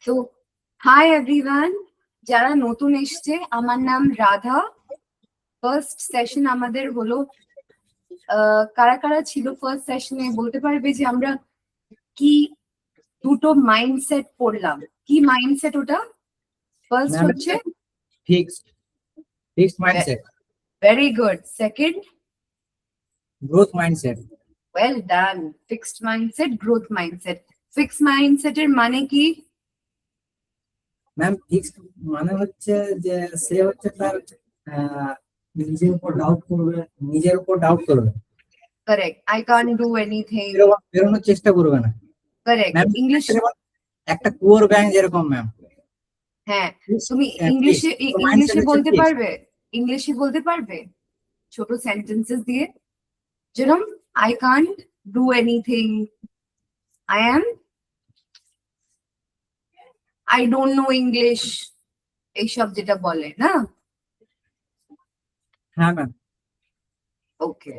তো hi everyone, যারা নতুন এসছে, আমার নাম রাধা। ফার্স্ট সেশন আমাদের হলো, কারা কারা ছিল ফার্স্ট সেশনে বলতে পারবে যে আমরা কি দুটো মাইন্ডসেট পড়লাম? কি মাইন্ডসেট ওটা? ফার্স্ট হচ্ছে fixed mindset, very good. Second, growth mindset. Well done. Fixed mindset, growth mindset. Fixed মাইন্ডসেটের মানে কি? ম্যাম ফিক্সড মানে হচ্ছে যে সে হচ্ছে তার নিজের উপর ডাউট করবে। Correct. I can do anything. বেরোনোর চেষ্টা করবে না। কারেক্ট। ইংলিশ একটা কুয়োর ব্যাঙ যেরকম ম্যাম। হ্যাঁ, তুমি ইংলিশে বলতে পারবে? ইংলিশে বলতে পারবে ছোট সেন্টেন্সেস দিয়ে, যেরকম I can't do anything, I don't know English, এইসব যেটা বলে না? হ্যাঁ ম্যাম। ওকে।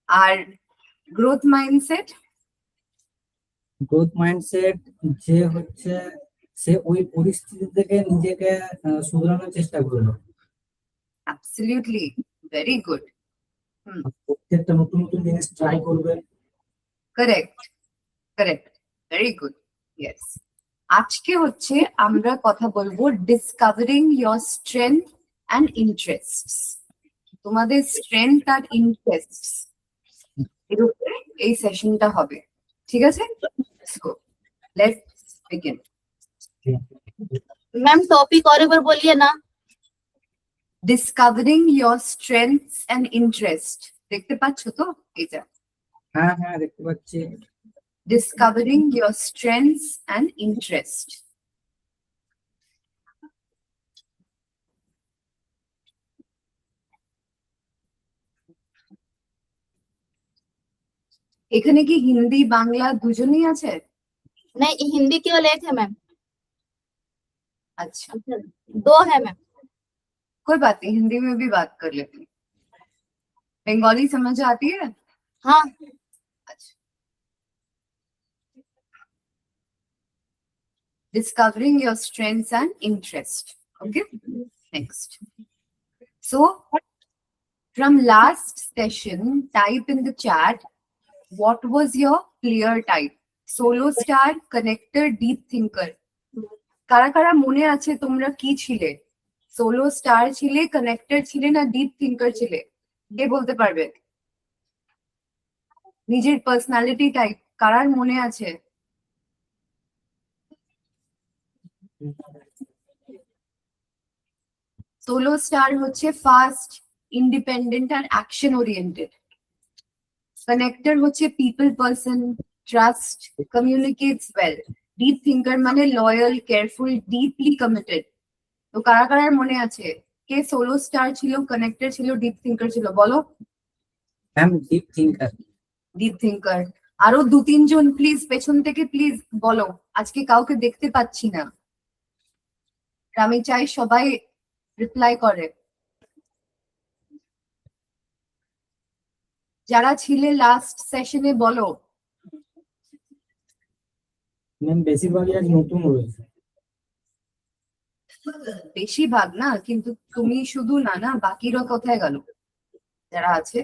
আর গ্রোথ মাইন্ডসেট? যে হচ্ছে সে ওই পরিস্থিতি থেকে নিজেকে শুধরানোর চেষ্টা করবে। Absolutely, very good. প্রত্যেকটা নতুন নতুন জিনিস ট্রাই করবে। Correct, correct, very good. Yes. আজকে হচ্ছে আমরা কথা বলবো ডিসকভারিং ইয়োর স্ট্রেংথ অ্যান্ড ইন্টারেস্টস। তোমাদের স্ট্রেংথ আর ইন্টারেস্টস এর উপরে এই সেশনটা হবে, ঠিক আছে? So let's begin. Ma'am topic और एक बार बोलिए ना। Discovering your strengths and interest, দেখতে পাচ্ছ তো এটা? হ্যাঁ হ্যাঁ দেখতে পাচ্ছি। Discovering your strengths and interest. এখানে কি হিন্দি বাংলা দুজনেই আছে? नहीं हिंदी केवल एक है मैम। अच्छा, दो है मैम। कोई बात नहीं, हिंदी में भी बात कर लेते हैं। बंगाली समझ आती है? हाँ अच्छा। Discovering your strengths and interest. Okay, next. So from last session, type in the chat what was your clear type. Solo star, connector, deep thinker. কারা কারা মনে আছে তোমরা কি ছিলে? সোলো স্টার ছিলে, কানেক্টর ছিলে, না ডিপ থিঙ্কার ছিলে? কে বলতে পারবে? নিজের পার্সোনালিটি টাইপ কারার মনে আছে? সোলো স্টার হচ্ছে ফাস্ট, ইন্ডিপেন্ডেন্ট আর অ্যাকশন ওরিয়েন্টেড। কানেক্টর হচ্ছে people person, trust, communicates well. Deep thinker মানে লয়াল, কেয়ারফুল, ডিপলি কমিটেড। তো কারা কারার মনে আছে কে সোলো স্টার ছিল, কানেক্টর ছিল, ডিপ থিঙ্কার ছিল? বলো। Ma'am deep thinker. Deep thinker. আরো দু তিনজন প্লিজ পেছন থেকে প্লিজ বলো, আজকে কাউকে দেখতে পাচ্ছি না, আমি চাই সবাই রিপ্লাই করে। যারা ছিলে লাস্ট সেশনে বলো। ম্যাম বেশিরভাগই আজ নতুন রয়েছে। বেশিরভাগ না, কিন্তু তুমি শুধু না, না বাকিরা কোথায় গেল? যারা আছে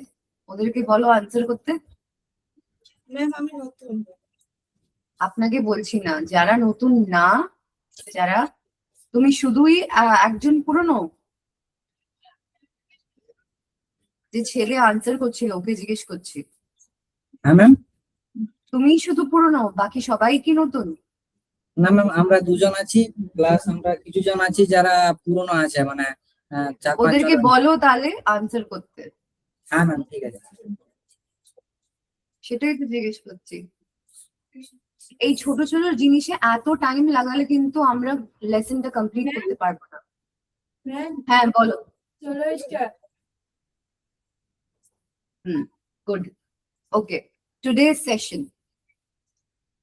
ওদেরকে বলো আনসার করতে। ম্যাম আমি নতুন। আপনাকে বলছি না, যারা নতুন না, যারা, তুমি শুধুই একজন পুরনো যে ছেলে আনসার করছিল ওকে জিজ্ঞেস করছি। হ্যাঁ ম্যাম। তুমি শুধু পুরনো, বাকি সবাই কি নতুন? না ম্যাম আমরা দুজন আছি, প্লাস আমরা কিছু জন আছি যারা পুরনো আছে, মানে 4-5 ওদেরকে জন। বলো তাহলে আনসার করতে। হ্যাঁ ম্যাম ঠিক আছে। সেটাই তো জিজ্ঞেস করছি। এই ছোট ছোট জিনিসে এত টাইম লাগালে কিন্তু আমরা লেসনটা কমপ্লিট করতে পারবো না। ম্যাম হ্যাঁ বলো। চলো start. Good. Okay. Today's session.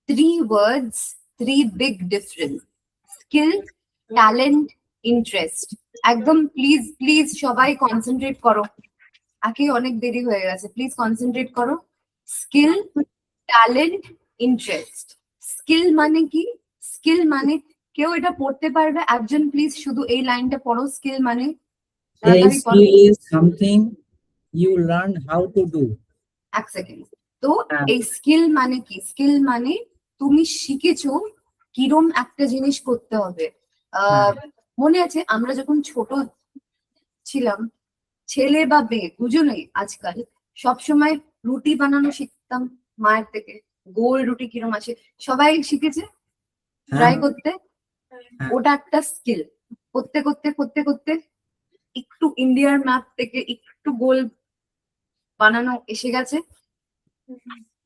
3 words, 3 big difference. Skill, talent, interest. একদম প্লিজ প্লিজ সবাই কনসেন্ট্রেট করো, আগে অনেক দেরি হয়ে গেছে। প্লিজ কনসেন্ট্রেট করো। Skill, talent, interest. স্কিল মানে কি? স্কিল মানে কেউ এটা পড়তে পারবে একজন প্লিজ শুধু এই লাইনটা পড়ো স্কিল মানে A তাড়াতাড়ি পড়ো skill is something you learn how to do. এক সেকেন্ড তো হ্যাঁ। এই স্কিল মানে কি স্কিল মানে তুমি শিখেছো কিরম একটা জিনিস করতে হবে মনে আছে আমরা যখন ছোট ছিলাম ছেলে বা মেয়ে দুজনেই আজকাল সবসময় রুটি বানানো শিখতাম মায়ের থেকে গোল রুটি কিরম আছে সবাই শিখেছে ট্রাই হ্যাঁ। করতে হ্যাঁ। ওটা একটা স্কিল করতে করতে করতে করতে একটু ইন্ডিয়ার ম্যাপ থেকে একটু গোল বানানো এসে গেছে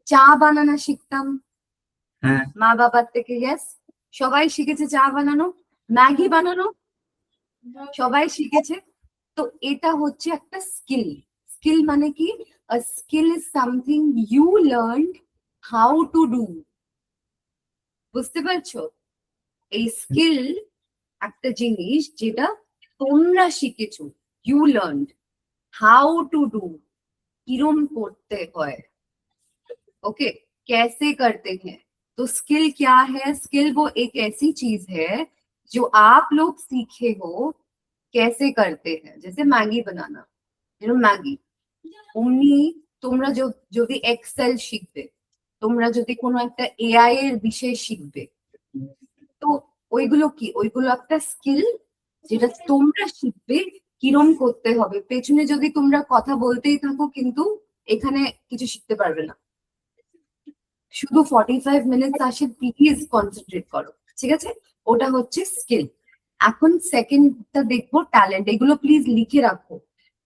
চা বানানো শিখতাম হ্যাঁ। মা বাবার থেকে ইয়েস সবাই শিখেছে চা বানানো ম্যাগি বানানো সবাই শিখেছে তো এটা হচ্ছে একটা স্কিল স্কিল মানে কি a skill is something you learned how to do বুঝতে পারছো এই স্কিল একটা জিনিস যেটা তোমরা শিখেছো you learned how to do কিরম করতে হয় ओके कैसे करते हैं तो स्किल क्या है स्किल वो एक ऐसी चीज है जो आप लोग सीखे हो कैसे करते हैं जैसे मैगी बनाना मैगी অমনি তোমরা যদি এক্সেল শিখবে তোমরা যদি কোনো একটা এআই এর বিষয় শিখবে তো ওইগুলো কি ওইগুলো একটা স্কিল যেটা তোমরা শিখবে কিরম করতে হবে পেছনে যদি তোমরা কথা বলতেই থাকো কিন্তু এখানে কিছু শিখতে পারবে না শুধু 45 মিনিটস আসে প্লিজ কনসেন্ট্রেট করো ঠিক আছে ওটা হচ্ছে স্কিল এখন সেকেন্ডটা দেখবো ট্যালেন্ট এগুলো প্লিজ লিখে রাখো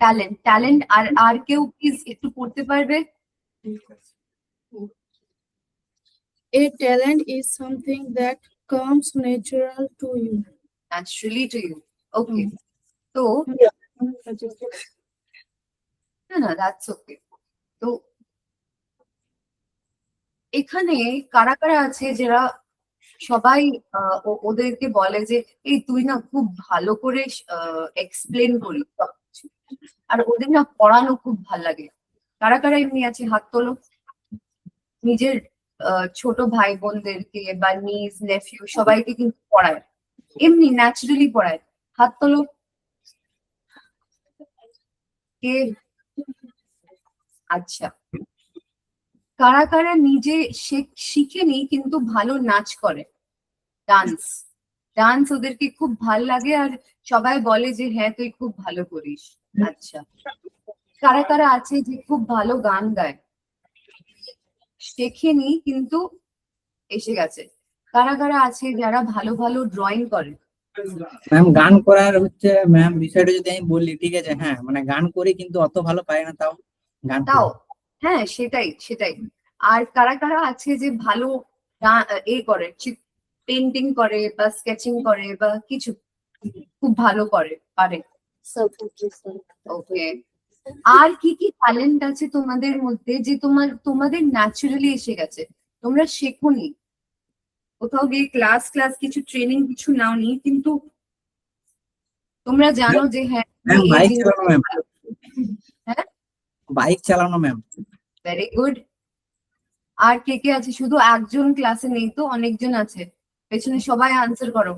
ট্যালেন্ট ট্যালেন্ট আর কেউ প্লিজ একটু পড়তে পারবে A talent is something that comes natural to you. Naturally to you okay তো না না দ্যাটস ওকে তো এখানে কারা কারা আছে যারা সবাই ওদেরকে বলে যে এই তুই না খুব ভালো করে এক্সপ্লেন করি সবকিছু আর ওদের না পড়ানো খুব ভাল লাগে কারা কারা এমনি আছে হাত তোলো নিজের ছোট ভাই বোনদেরকে বা নিজ নেফিউ সবাইকে কিন্তু পড়ায় এমনি ন্যাচারালি পড়ায় হাত তোলো কে আচ্ছা কারা কারা নিজে শিখেনি কিন্তু ভালো নাচ করে ডান্স ডান্স ওদেরকে খুব ভাল লাগে আর সবাই বলে যে হ্যাঁ তুই খুব ভালো করিস আচ্ছা কারা কারা আছে যে খুব ভালো গান গায় শেখেনি কিন্তু এসে গেছে কারা কারা আছে যারা ভালো ভালো ড্রয়িং করে ম্যাম গান করার হচ্ছে ম্যাম বিষয়টা যদি আমি বললি ঠিক আছে হ্যাঁ মানে গান করি কিন্তু অত ভালো পারি না তাও গান করি। তাও হ্যাঁ সেটাই সেটাই আর কারা কারা আছে যে ভালো এ করে পেন্টিং করে বা স্কেচিং করে বা কিছু খুব ভালো করে পারে ওকে আর কি কি ট্যালেন্ট আছে তোমাদের মধ্যে যে তোমাদের ন্যাচারালি এসে গেছে তোমরা শেখোনি কোথাও গিয়ে ক্লাস কিছু ট্রেনিং কিছু নাওনি কিন্তু তোমরা জানো যে হ্যাঁ ম্যাম এই বাইক জিনিসটা চালানো ম্যাম ভালো। হ্যাঁ বাইক চালানো ম্যাম ভেরি গুড আর কে কে আছে শুধু একজন ক্লাসে নেই তো অনেকজন আছে পেছনে সবাই আনসার করো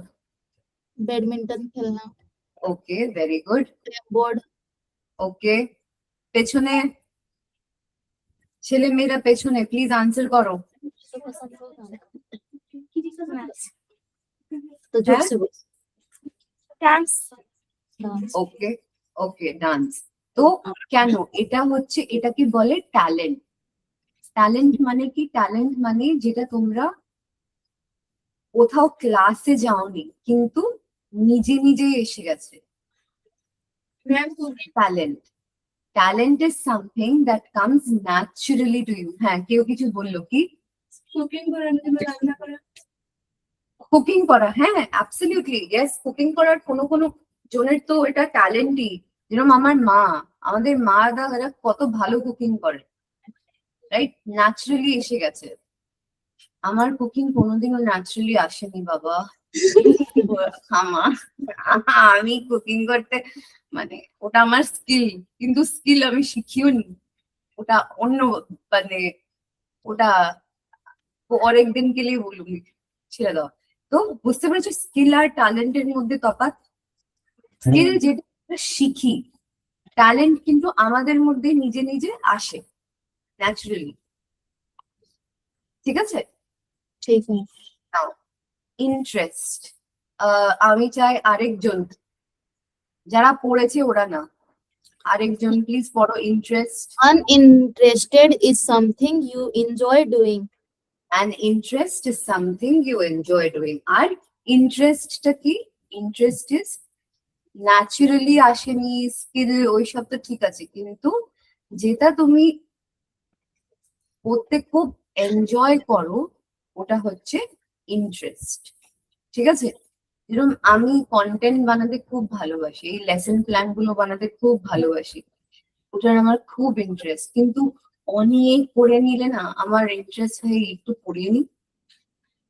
बैडमिंटन खेलना ওকে ভেরি গুড बोर्ड ওকে পেছনে ছেলে মেয়েরা পেছনে প্লিজ আনসার করো तो जोर हाँ? से बोल डांस ওকে ওকে ডান্স তো কেন এটা হচ্ছে এটাকে বলে ট্যালেন্ট ট্যালেন্ট মানে কি ট্যালেন্ট মানে যেটা তোমরা কোথাও ক্লাসে যাওনি কিন্তু নিজে নিজে এসে গেছে Ma'am, talent talent is something that comes naturally to you হ্যাঁ কেউ কিছু বললো কি cooking করার জন্য রান্না করা কুকিং করা হ্যাঁ অ্যাবসলিউটলি ইয়েস কুকিং করার কোনো কোনো জনের তো এটা ট্যালেন্টই যেরকম আমাদের মা দাদারা কত ভালো কুকিং করে রাইট ন্যাচারালি এসে গেছে আমার কুকিং কোনোদিনও ন্যাচারালি আসেনি বাবা আমি কুকিং করতে মানে ওটা আমার স্কিল কিন্তু স্কিল আমি শিখিও নি ওটা অন্য মানে ওটা ও অনেক দিন কে লিয়ে বলুন ছেড়ে দাও তো বুঝতে পেরেছো স্কিল আর ট্যালেন্টের মধ্যে তফাৎ? স্কিল যেটা আমরা শিখি, ট্যালেন্ট কিন্তু আমাদের মধ্যে নিজে নিজে আসে ন্যাচারালি। ঠিক আছে? ठीक है। নাও ইন্টারেস্ট, আমি চাই আরেকজন, যারা পড়েছে ওরা না, আরেকজন প্লিজ পড়ো interest. Uninterested is something you enjoy doing. And interest is something you enjoy doing. আর ইন্টারেস্টটা কি? ইন্টারেস্ট ইজ ন্যাচারালি আসেনি, স্কিল ওইসব তো ঠিক আছে, কিন্তু যেটা তুমি করতে খুব এনজয় করো ওটা হচ্ছে ইন্টারেস্ট। ঠিক আছে? যেরকম আমি কন্টেন্ট বানাতে খুব ভালোবাসি, এই লেসন প্ল্যান গুলো বানাতে খুব ভালোবাসি, ওটার আমার খুব ইন্টারেস্ট, কিন্তু অনেক পড়ে নিলে না আমার ইন্টারেস্ট হয় একটু পড়িয়ে নি,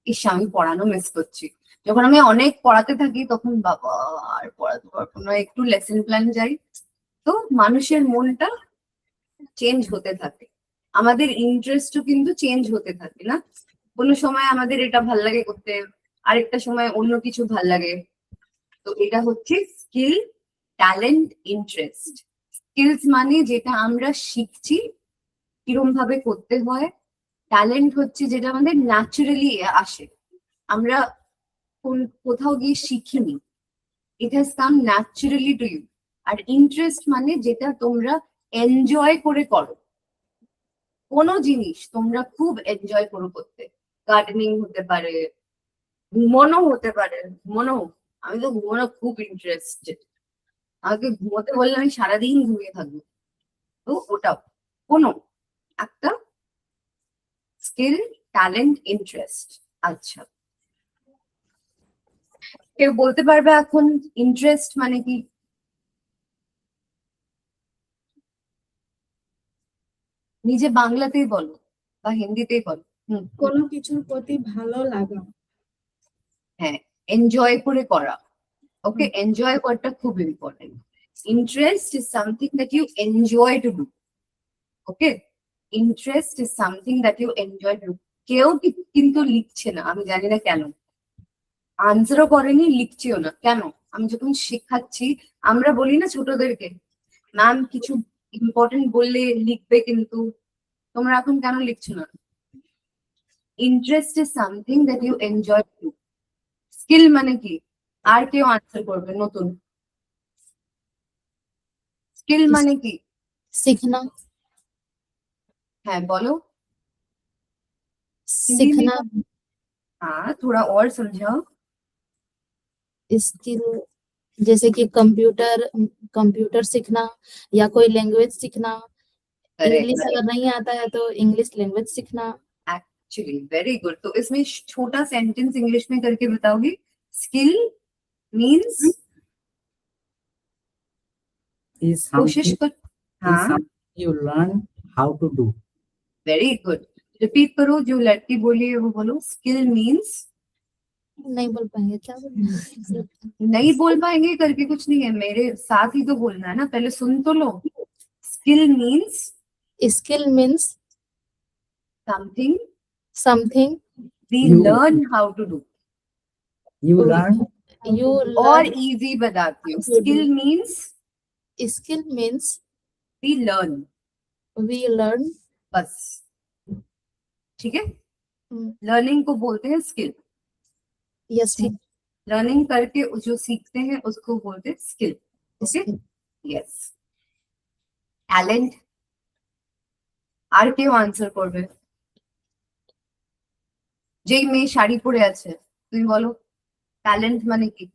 ইস আমি পড়ানো মিস করছি। যখন আমি অনেক পড়াতে থাকি তখন বাবা আর পড়াতে পারবো না, একটু লেসন প্ল্যান যাই। তো মানুষের মনটা চেঞ্জ হতে থাকে, আমাদের ইন্টারেস্টও কিন্তু চেঞ্জ হতে থাকে না? কোনো সময় আমাদের এটা ভাল লাগে করতে, আরেকটা সময় অন্য কিছু ভাল লাগে। তো এটা হচ্ছে স্কিল, ট্যালেন্ট, ইন্টারেস্ট। স্কিলস মানে যেটা আমরা শিখছি কিরম ভাবে করতে হয়, ট্যালেন্ট হচ্ছে যেটা আমাদের ন্যাচারালি আসে, আমরা কোথাও গিয়ে শিখিনি, it has come naturally to you. আর ইন্টারেস্ট মানে যেটা তোমরা এনজয় করে করো, কোনো জিনিস তোমরা খুব এনজয় করো করতে, গার্ডেনিং হতে পারে, ঘুমানো হতে পারে। ঘুমানো, আমি তো ঘুমানো খুব ইন্টারেস্টেড, আমাকে ঘুমোতে বললে আমি সারাদিন ঘুমিয়ে থাকবো। তো ওটাও কোনো একটা স্কিল, ট্যালেন্ট, ইন্টারেস্ট। আচ্ছা, কেউ বলতে পারবে এখন ইন্টারেস্ট মানে কি? নিজে বাংলাতেই বলো বা হিন্দিতেই বলো। কোনো কিছুর প্রতি ভালো লাগা। হ্যাঁ, এনজয় করে করা। ওকে, এনজয় করাটা খুব important. Interest is something that you enjoy to do. Okay, interest is something that you enjoy to do. কেউ কিন্তু লিখছে না, আমি জানি না কেন, আনসারও করেনি, লিখছেও না কেন? আমি যখন শেখাচ্ছি, আমরা বলি না ছোটদেরকে ম্যাম কিছু ইম্পর্টেন্ট বললে লিখবে, কিন্তু তোমরা এখন কেন লিখছো না? Interest is something that you enjoy to do. Skill মানে কি? আর কেউ আনসার করবে নতুন? স্কিল মানে কি? सीखना। হ্যাঁ বলো। सीखना। हाँ, थोड़ा और समझाओ। स्किल जैसे कि कंप्यूटर कंप्यूटर सीखना या कोई लैंग्वेज सीखना। इंग्लिश अगर नहीं आता है तो इंग्लिश लैंग्वेज सीखना। Actually very good. तो इसमें छोटा सेंटेंस इंग्लिश में करके बताओगी। स्किल मीन्स, is कोशिश something कर। हाँ, you learn how to do. Very good. Repeat करो, जो लड़की बोली है वो बोलो। स्किल मीन्स, नहीं बोल पाएंगे, क्या बोलना? नहीं बोल पाएंगे करके कुछ नहीं है, मेरे साथ ही तो बोलना है ना, पहले सुन तो लो। Skill means skill means something something we You- learn how to do. You learn you और लर्न। इजी बताती हूँ। Skill means skill means we learn, we learn. बस। ठीक है, लर्निंग को बोलते हैं स्किल। यस लर्निंग करके जो सीखते हैं उसको बोलते हैं स्किल। Okay, yes. टैलेंट, আর কেউ আনসার করবে? যেই মেয়ে শাড়ি পরে আছে তুমি বলো ট্যালেন্ট মানে কি?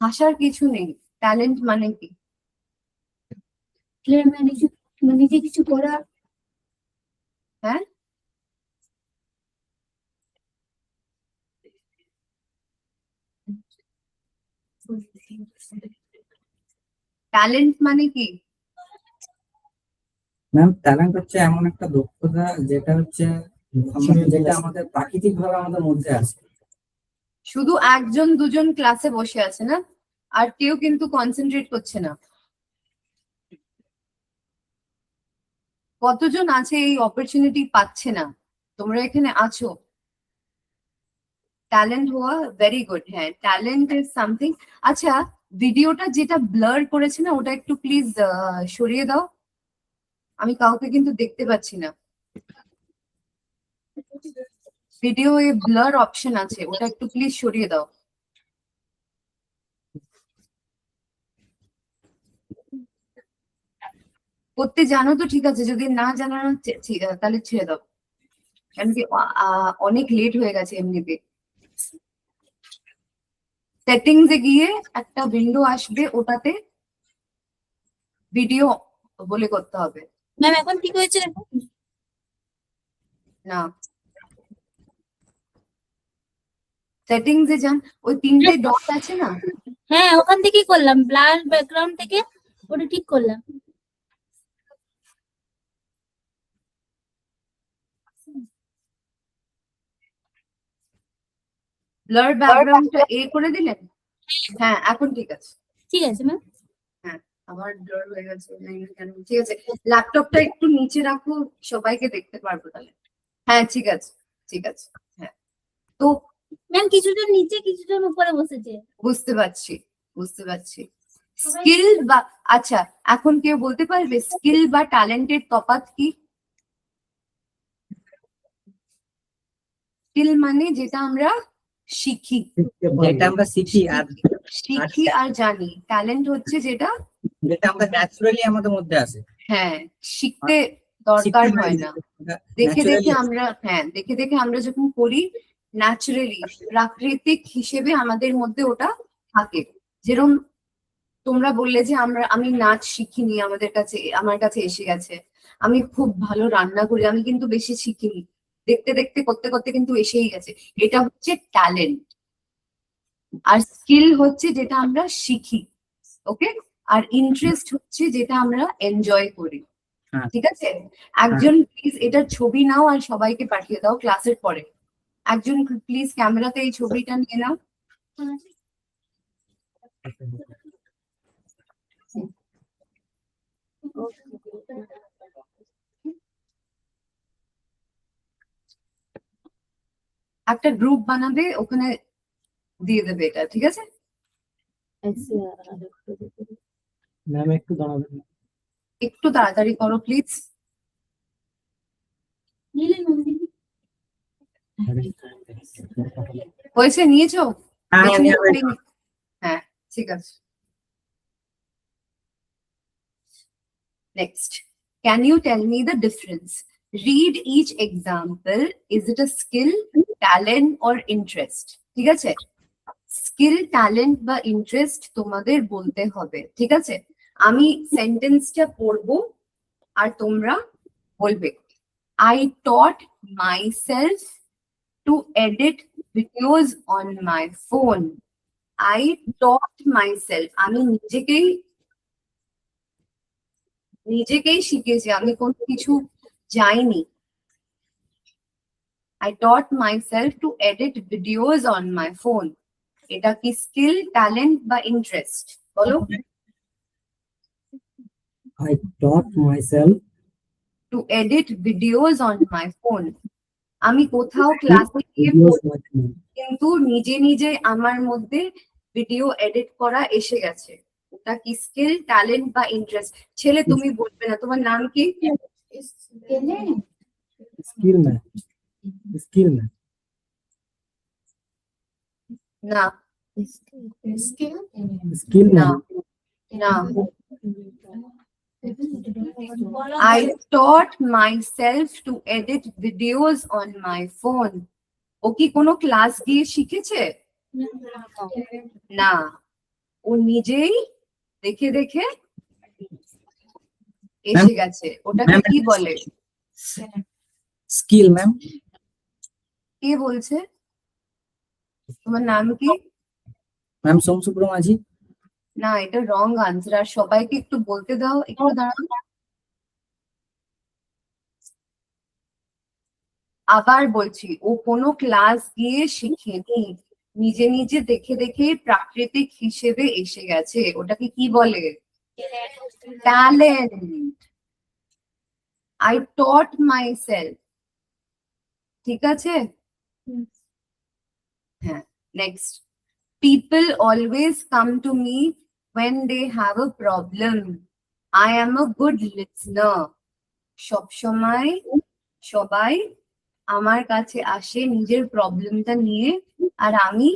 হাসার কিছু নেই, ট্যালেন্ট মানে কি? নিজে কিছু করা। হ্যাঁ, ট্যালেন্ট মানে কি? ম্যাম ট্যালেন্ট হচ্ছে এমন একটা দক্ষতা যেটা হচ্ছে যেটা আমাদের প্রাকৃতিক ভাবে আমাদের মধ্যে আছে। শুধু একজন দুজন ক্লাসে বসে আছে না, আর কেউ কিন্তু কনসেন্ট্রেট করছে না। কতজন আছে এই অপরচুনিটি পাচ্ছে না? তোমরা এখানে আছো, ট্যালেন্ট হওয়া ভেরি গুড। হ্যাঁ, ট্যালেন্ট ইজ সামথিং। আচ্ছা, ভিডিওটা যেটা ব্লার করেছে না, ওটা একটু প্লিজ সরিয়ে দাও। আমি কাউকে কিন্তু দেখতে পাচ্ছি না। ভিডিও এ ব্লার অপশন আছে, ওটা একটু প্লিজ সরিয়ে দাও। করতে জানো তো ঠিক আছে, যদি না জানো তাহলে ছেড়ে দাও, কারণ কি অনেক লেট হয়ে গেছে এমনিতে। সেটিংস এ গিয়ে একটা উইন্ডো আসবে, ওটাতে ভিডিও বলে করতে হবে। ম্যাম এখন ঠিক হয়েছে দেখো। না, সেটিংস এ যান, ওই তিনটে ডট আছে না, হ্যাঁ ওখান থেকেই করলাম, ব্লার ব্যাকগ্রাউন্ড থেকে ওটা ঠিক করলাম। ব্লার ব্যাকগ্রাউন্ডটা এ করে দিলেন? হ্যাঁ, এখন ঠিক আছে। ঠিক আছে ম্যাম। আমার ব্লার হয়ে গেছে, জানি না কেন। ঠিক আছে, ল্যাপটপটা একটু নিচে রাখো, সবাইকে দেখতে পারবো তাহলে। হ্যাঁ, ঠিক আছে, ঠিক আছে। হ্যাঁ, তো ম্যাম কিছুজন নিচে কিছুজন উপরে বসেছে। বুঝতে পারছি, বুঝতে পারছি। স্কিল বা, আচ্ছা, এখন কেউ বলতে পারবে স্কিল বা ট্যালেন্টের তফাৎ কি? স্কিল মানে যেটা আমরা শিখি, যেটা আমরা শিখি আর শিখি আর জানি। ট্যালেন্ট হচ্ছে যেটা, যেটা আমরা ন্যাচারালি আমাদের মধ্যে আসে। হ্যাঁ, শিখতে দরকার শিখতে হয় না। দেখে naturally দেখে আসে। আমরা, হ্যাঁ, দেখে দেখে আমরা যখন করি, ন্যাচারালি প্রাকৃতিক হিসেবে আমাদের মধ্যে ওটা থাকে। যেরকম তোমরা বললে যে আমি নাচ শিখিনি, আমার কাছে এসে গেছে। আমি খুব ভালো রান্না করি, আমি কিন্তু বেশি শিখিনি, দেখতে দেখতে করতে করতে কিন্তু এসেই গেছে। এটা হচ্ছে ট্যালেন্ট। আর স্কিল হচ্ছে যেটা আমরা শিখি, ওকে। আর ইন্টারেস্ট হচ্ছে যেটা আমরা এনজয় করি। হ্যাঁ। ঠিক আছে, একজন প্লিজ এটার ছবি নাও আর সবাইকে পাঠিয়ে দাও ক্লাসের পরে। একজন প্লিজ ক্যামেরাতে এই ছবিটা নিয়ে নাও। একটা গ্রুপ বানাবে, ওখানে দিয়ে দেবে এটা, ঠিক আছে? ম্যাম একটু দাঁড়াবেন। একটু তাড়াতাড়ি করো প্লিজ। হয়েছে, নিয়েছো? হ্যাঁ, পেছন নিয়ে থেকে হ্যাঁ, ঠিক আছে। Next, can you tell me the difference? Read each example. Is it a skill, talent or interest? ঠিক আছে, স্কিল, ট্যালেন্ট বা ইন্টারেস্ট তোমাদের বলতে হবে, ঠিক আছে? আমি সেন্টেন্সটা পড়বো আর তোমরা বলবে। I taught myself to edit videos on my phone. I taught myself, আমি নিজেকেই শিখেছি, আমি কোনো কিছু যাইনি। I taught myself to edit videos on my phone. এটা কি স্কিল, ট্যালেন্ট বা ইন্টারেস্ট? বলো। I taught myself To edit videos on my phone. আমি কোথাও ক্লাসে গিয়ে videos watching. কিন্তু নিজে নিজে আমার মধ্যে ভিডিও এডিট করা এসে গেছে। ওটা কি স্কিল, ট্যালেন্ট বা ইন্টারেস্ট? ছেলে তুমি বলবে না, তোমার নাম কি? Skill man. Skill man. না, Skill না, man. না। I taught myself to edit videos on my phone. ও কি কোনো ক্লাস গিয়ে শিখেছে? না, ও নিজেই দেখে দেখে এসে গেছে। ওটাকে কি বলে? Skill ma'am. কে বলছে? তোমার নাম কি? Ma'am সোমসুপ্র মাঝি। না, এটা রং আনসার। আর সবাইকে একটু বলতে দাও, একটু দাঁড়াও। আবার বলছি, ও কোনো ক্লাস গিয়ে শিখেনি, নিজে নিজে দেখে দেখে প্রাকৃতিক হিসেবে এসে গেছে। ওটাকে কি বলে? ট্যালেন্ট। I taught myself. ঠিক আছে? হ্যাঁ। Next, people always come to me when they have a problem. I am a good listener. সবসময় সবাই আমার কাছে আসে নিজের প্রবলেমটা নিয়ে, আর আমি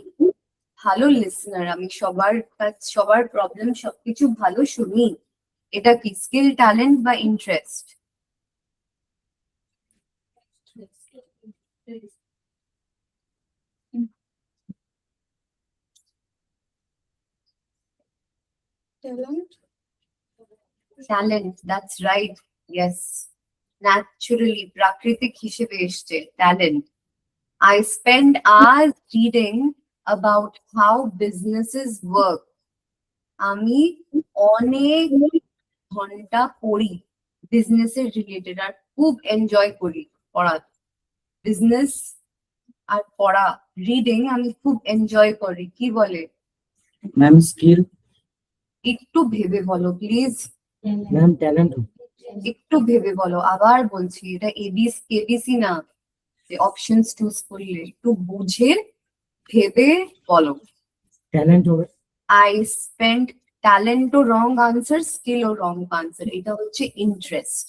ভালো লিসনার, আমি সবার প্রবলেম সবকিছু ভালো শুনি। এটা কি স্কিল, ট্যালেন্ট বা interest? Talent. Talent, that's right. Yes. Naturally, প্রাকৃতিক হিসেবে এসছে talent. I spend hours reading about how businesses work. আমি অনেক ঘন্টা পড়ি বিজনেসের রিলেটেড, আর খুব এনজয় করি পড়া। বিজনেস আর পড়া, রিডিং আমি খুব এনজয় করি। কি বলে? Ma'am skill. একটু ভেবে বলো প্লিজ, ম্যাম ট্যালেন্ট। একটু ভেবে বলো, আবার বলছি এটা এবিসি না যে অপশনস চুজ করলে, একটু বুঝে ভেবে বলো। ট্যালেন্ট হবে। I spent talent ও রং আনসার, স্কিল ও রং আনসার, এটা হচ্ছে ইন্টারেস্ট।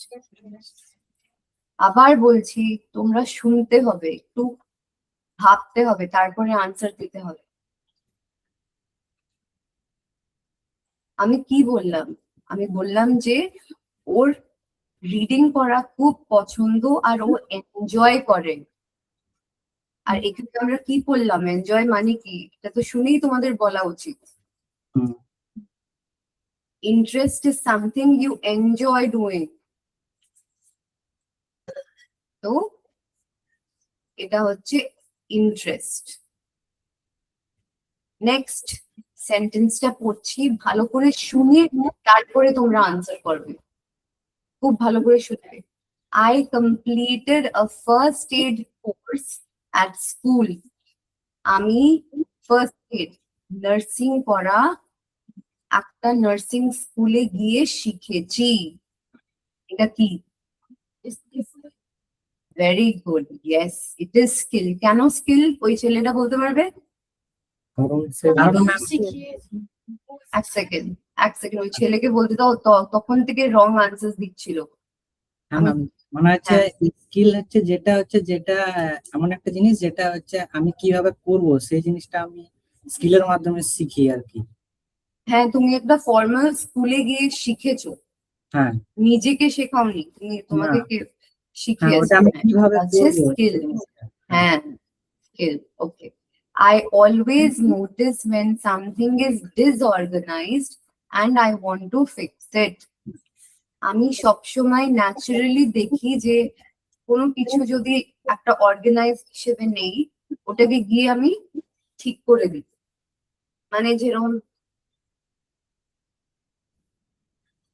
আবার বলছি তোমরা শুনতে হবে, একটু ভাবতে হবে, তারপরে আনসার দিতে হবে। আমি কি বললাম? আমি বললাম যে ওর রিডিং করা খুব পছন্দ আর ও এনজয় করে। আর এখানে আমরা কি বললাম? এনজয় মানে কি? এটা তো শুনেই তোমাদের বলা উচিত। হুম। Interest is something you enjoy doing. তো এটা হচ্ছে ইন্টারেস্ট। নেক্সট সেন্টেন্সটা পড়ছি, ভালো করে শুনে তারপরে তোমরা আনসার করবে। খুব ভালো করে শুনবে। I completed a first aid course at school. আমি ফার্স্ট এড নার্সিং করা একটা নার্সিং স্কুলে গিয়ে শিখেছি। এটা কি? Very good, yes it is skill. কেন স্কিল? ওই ছেলেটা বলতে পারবে? কারণ এক সেকেন্ড ওই ছেলেকে বলতে দাও, তখন থেকে রং আনসার দিচ্ছিল। হ্যাঁ ম্যাম, মানে হচ্ছে স্কিল হচ্ছে যেটা এমন একটা জিনিস যেটা হচ্ছে আমি কিভাবে করব সেই জিনিসটা আমি স্কিলের মাধ্যমে শিখি আর কি। হ্যাঁ, তুমি একটা ফর্মাল স্কুলে গিয়ে শিখেছো, হ্যাঁ নিজেকে শেখাওনি, তুমি তোমাকে কে হ্যাঁ, শিখিয়েছে? ওটা আমি কিভাবে করব স্কিল। হ্যাঁ, skill. Okay. I always notice when something is disorganized and I want to fix it. আমি সবসময় ন্যাচারালি দেখি যে কোনো কিছু যদি একটা অর্গানাইজ হিসেবে নেই, ওটাকে গিয়ে আমি ঠিক করে দিই। মানে যেরকম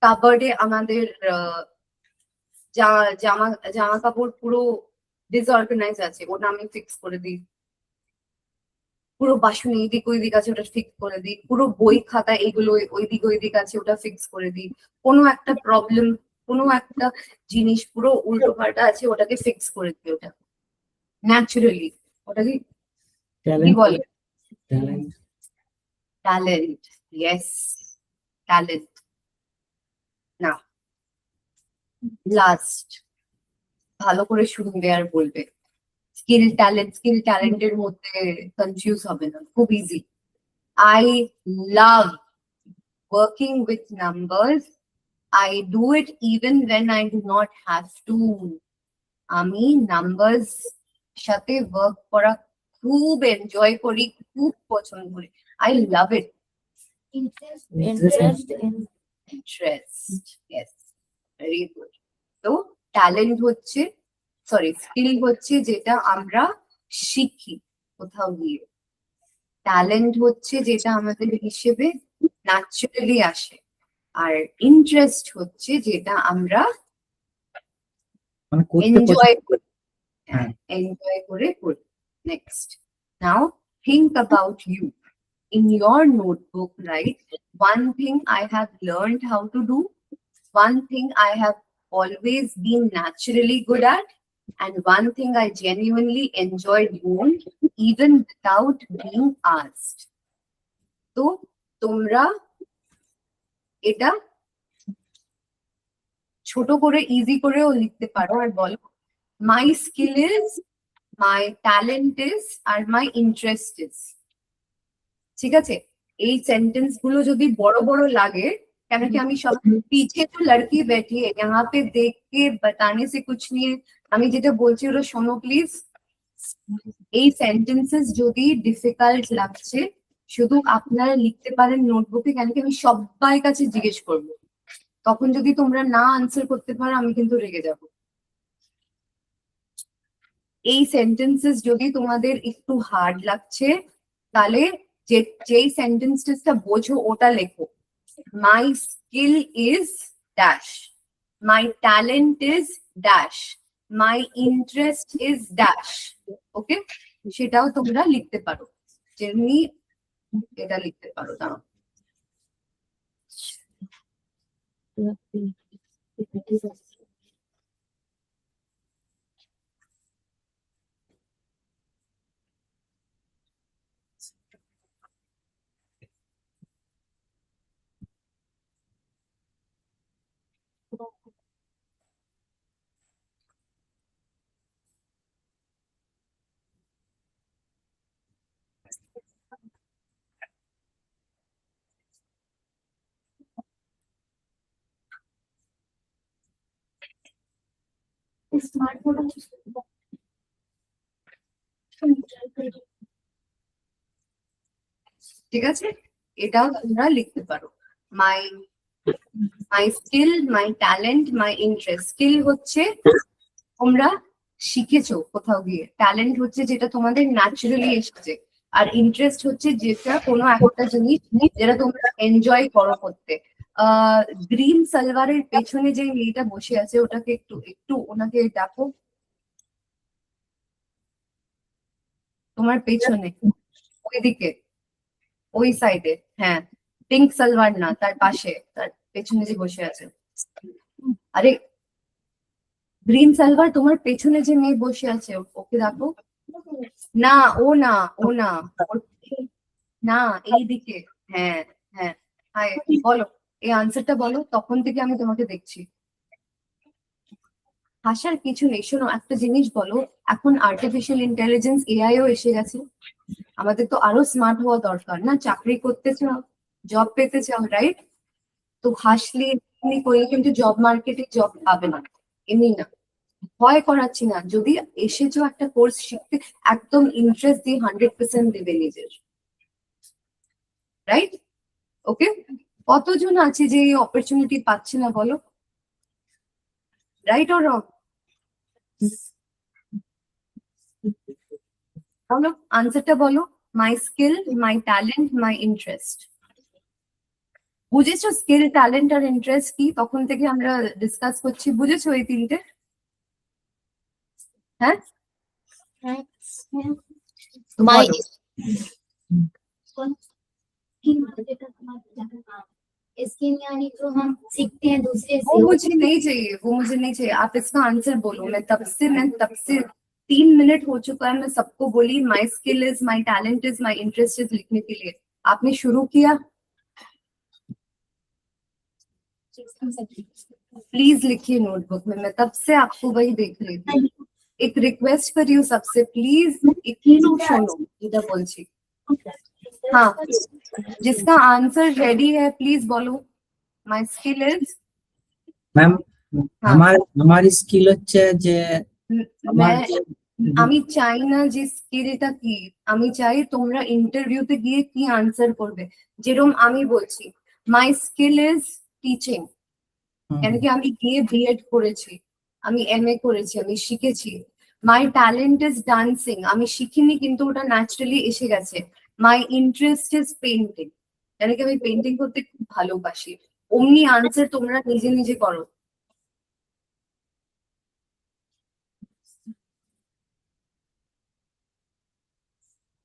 কাবার্ডে আমাদের জামা কাপড় পুরো ডিসঅর্গানাইজ আছে, ওটা আমি ফিক্স করে দিই। পুরো বাসন এইদিক ওইদিক আছে, ওটা ফিক্স করে দিই। পুরো বই খাতা এগুলো ওইদিক আছে, ওটা ফিক্স করে দিই। কোনো একটা প্রবলেম, কোনো একটা জিনিস পুরো উল্টো পাল্টা আছে, ওটাকে ফিক্স করে দিই। ওটা ন্যাচারালি, ওটাকে কি বলে? ট্যালেন্ট। Yes, talent. না, লাস্ট ভালো করে শুনবে আর বলবে। স্কিল ট্যালেন্টের মধ্যে কনফিউজ হবে না, খুব easy. I love working with numbers. I do it even when I do not have to. আমি নাম্বারস সাথে ওয়ার্ক করা খুব এনজয় করি, খুব পছন্দ করি। I love it. interest Yes, very good. তো ট্যালেন্ট হচ্ছে, স্কিল হচ্ছে যেটা আমরা শিখি কোথাও গিয়ে। ট্যালেন্ট হচ্ছে যেটা আমাদের হিসেবে ন্যাচারালি আসে। আর ইন্টারেস্ট হচ্ছে যেটা আমরা মানে করতে এনজয় করি। হ্যাঁ। এনজয় করে করি। Next, now think about you. In your notebook, write one thing I have learned how to do, one thing I have always been naturally good at, and one thing I genuinely enjoyed doing even without being asked. তো তোমরা এটা ছোট করে easy করেও লিখতে পারো আর বলো my skill is, my talent is, আর মাই ইন্টারেস্ট ইজ। ঠিক আছে, এই সেন্টেন্স গুলো যদি বড় বড় লাগে, কেন কি আমি সব পিছে তো লড়কি बैठी है यहाँ पे देख के बताने से कुछ नहीं है, আমি যেটা বলছি ওটা শোনো প্লিজ। এই সেন্টেন্সেস যদি ডিফিকাল্ট লাগছে শুধু আপনারা লিখতে পারেন নোটবুকে, কেন কি আমি সবাই কাছে জিজ্ঞেস করবো, তখন যদি তোমরা না আনসার করতে পারো আমি কিন্তু রেগে যাব। এই সেন্টেন্সেস যদি তোমাদের একটু হার্ড লাগছে তাহলে যেই সেন্টেন্সটা বোঝো ওটা লেখো। My skill is dash, my talent is dash, my interest is dash. Okay, সেটাও তোমরা লিখতে পারো, যেমনি এটা লিখতে পারো। দাঁড়াও, ঠিক আছে, এটাও তোমরা লিখতে পারো। My my skill, my talent, my interest. Skill হচ্ছে তোমরা শিখেছো কোথাও গিয়ে, ট্যালেন্ট হচ্ছে যেটা তোমাদের ন্যাচারালি এসেছে, আর ইন্টারেস্ট হচ্ছে যেটা কোনো একটা জিনিস যেটা তোমরা এনজয় করো করতে। গ্রিন সালোয়ারের পেছনে যে মেয়েটা বসে আছে ওটাকে একটু একটু ওনাকে দেখো, তোমার পেছনে ওইদিকে ওই সাইডে, হ্যাঁ পিঙ্ক সালোয়ার না, তার পাশে তার পেছনে যে বসে আছে, আরে গ্রিন সালোয়ার তোমার পেছনে যে মেয়ে বসে আছে ওকে দেখো না, ও না, ও না, না এইদিকে। হ্যাঁ হ্যাঁ, হাই বলো, এই আনসারটা বলো, তখন থেকে আমি তোমাকে দেখছি। হাসার কিছু নেই, শোনো একটা জিনিস বলো, এখন আর্টিফিশিয়াল ইন্টেলিজেন্স এআইও এসে গেছে, আমাদের তো আরো স্মার্ট হওয়া দরকার না? চাকরি করতে চাও, জব পেতে চাও, রাইট? তো হাসলে এমনি করলে কিন্তু জব মার্কেটে জব পাবে না, এমনি না। ভয় করাচ্ছি না, যদি এসেছো একটা কোর্স শিখতে একদম ইন্টারেস্ট দিয়ে 100% দেবে নিজের, রাইট? ওকে, কতজন আছে যে এই অপরচুনিটি পাচ্ছে না বলো, রাইট অর রং? বলো আনসারটা বলো, my skill, my talent, my interest. বুঝেছো স্কিল, ট্যালেন্ট আর ইন্টারেস্ট কি? তখন থেকে আমরা ডিসকাস করছি, বুঝেছো এই তিনটে? হ্যাঁ My বলো। स्किल यानी जो हम सीखते हैं दूसरे वो से। मुझे नहीं चाहिए, वो मुझे नहीं चाहिए, आप इसका आंसर बोलो। मैं तब से 3 मिनट हो चुका है, मैं सबको बोली my skill is, my talent is, my interest is लिखने के लिए। आपने शुरू किया, प्लीज लिखिए नोटबुक में, मैं तब से आपको वही देख रही थी। एक रिक्वेस्ट करी हूँ सबसे, प्लीज একটু শোনো যেটা বলছি। हाँ, जिसका आंसर रेडी है प्लीज बोलो। माई स्किल इज, ম্যাম আমার আমার স্কিল হচ্ছে যে আমার मैं আমি চাই না যে স্কিলটা কি, আমি চাই তোমরা ইন্টারভিউতে গিয়ে কি আনসার করবে। যেরকম আমি বলছি মাই স্কিল ইজ টিচিং, কেন কি আমি গিয়ে বিএড করেছি, আমি এমএ করেছি, আমি শিখেছি। মাই ট্যালেন্ট ইজ ডান্সিং, আমি শিখিনি কিন্তু ওটা ন্যাচারালি এসে গেছে। মাই ইন্টারেস্ট ইজ পেন্টিং, কেন কি আমি পেন্টিং করতে খুব ভালোবাসি। অমনি আনসার তোমরা নিজে নিজে করো।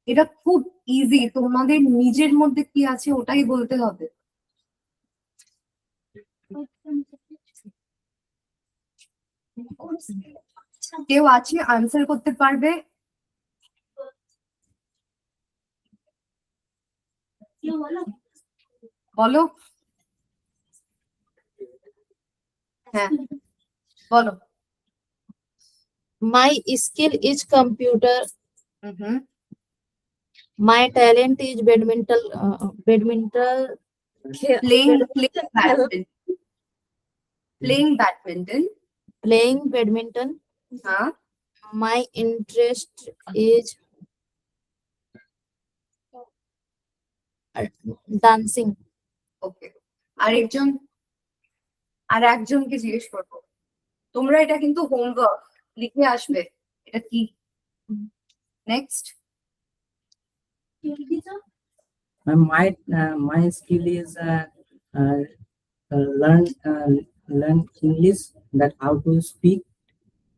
এটা খুব ইজি, তোমাদের নিজের মধ্যে কি আছে ওটাই বলতে হবে। কেউ আছে আনসার করতে পারবে? বলো। হ্যাঁ বলো। My skill is computer. Hmm My talent is badminton. Badminton. Playing badminton. Playing badminton. Playing badminton. হ্যাঁ My interest is dancing. ওকে। আর একজনকে জিজ্ঞেস করবো, তোমরা এটা কিন্তু হোমওয়ার্ক লিখে আসবে, এটা কি? Next. My skill is learn English, that how to speak.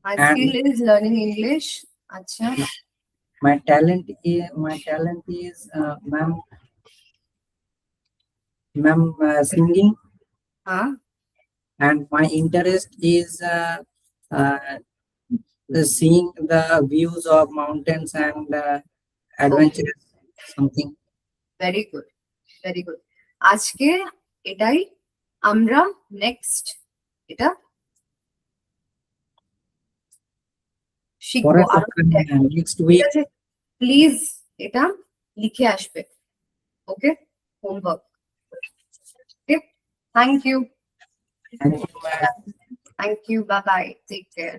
My And- skill is learning English. আচ্ছা My talent is ma'am singing, হ্যাঁ and my interest is seeing the views of mountains and adventures something. Very good very good. আজকে এটাই, আমরা next এটা শিখবো পরের আরো। next ঠিক week. আছে, প্লিজ এটা লিখে আসবে। Okay, homework. Okay, thank you. Thank you, madam. Thank you. Bye bye. Take care.